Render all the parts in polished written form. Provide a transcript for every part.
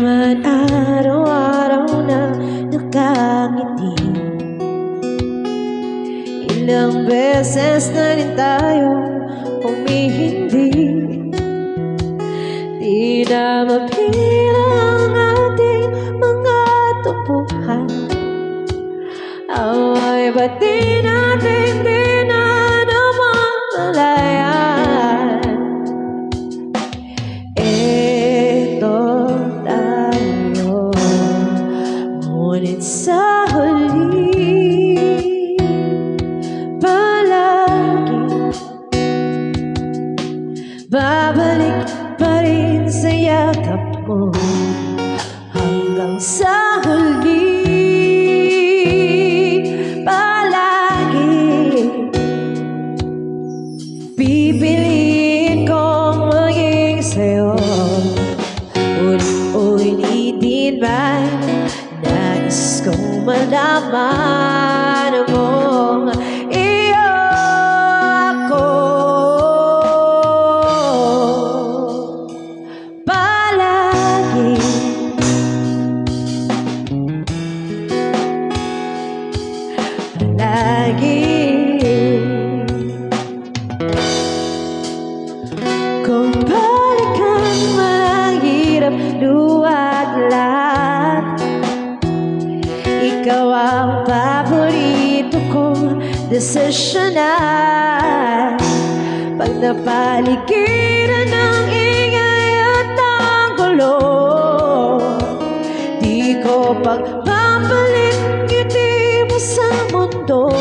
naman araw-araw na nakangiti. Ilang beses na rin tayo humihindi. Di na mabilang ang ating mga tupuhan. Away ba't di natin namamalayan? Eto tayo, ngunit sa huli palagi babalik pa rin sa yakap mo hanggang sa huli. Pipiliin kong maging sa'yo, ulit-ulitin man. Nais kong malaman mo, iyo ako palagi. Palagi. Kung balikan mahirap luwag lahat, ikaw ang paborito kong desisyonan. Pag napaligiran ng ingay at ang gulo, di ko pagpapalit ngiti mo sa mundo.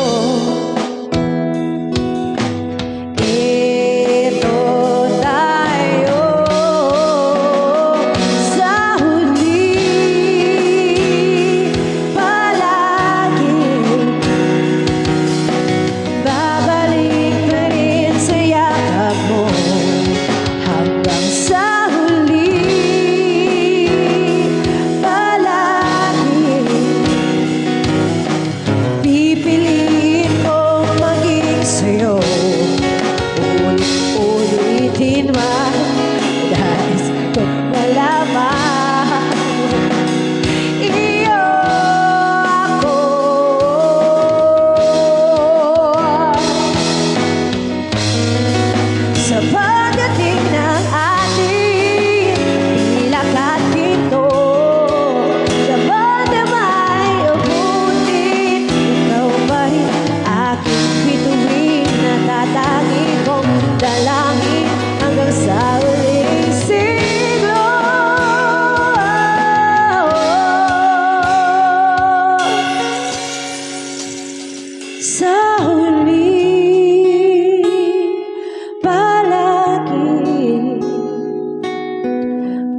Nais kong malaman, iyo ako sa pagdating ng ating ilakad dito. Damay ubutin, ikaw pa rin aking bituin na tatagi kong dalangin hanggang sa uling siglo. Sa huli palagi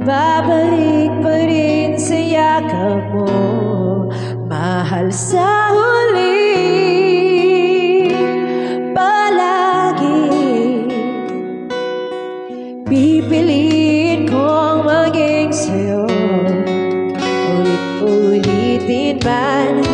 babalik pa rin sa yakap mo, mahal. Sa huli palagi pipiliin kong maging sa'yo, ulit-ulitin man.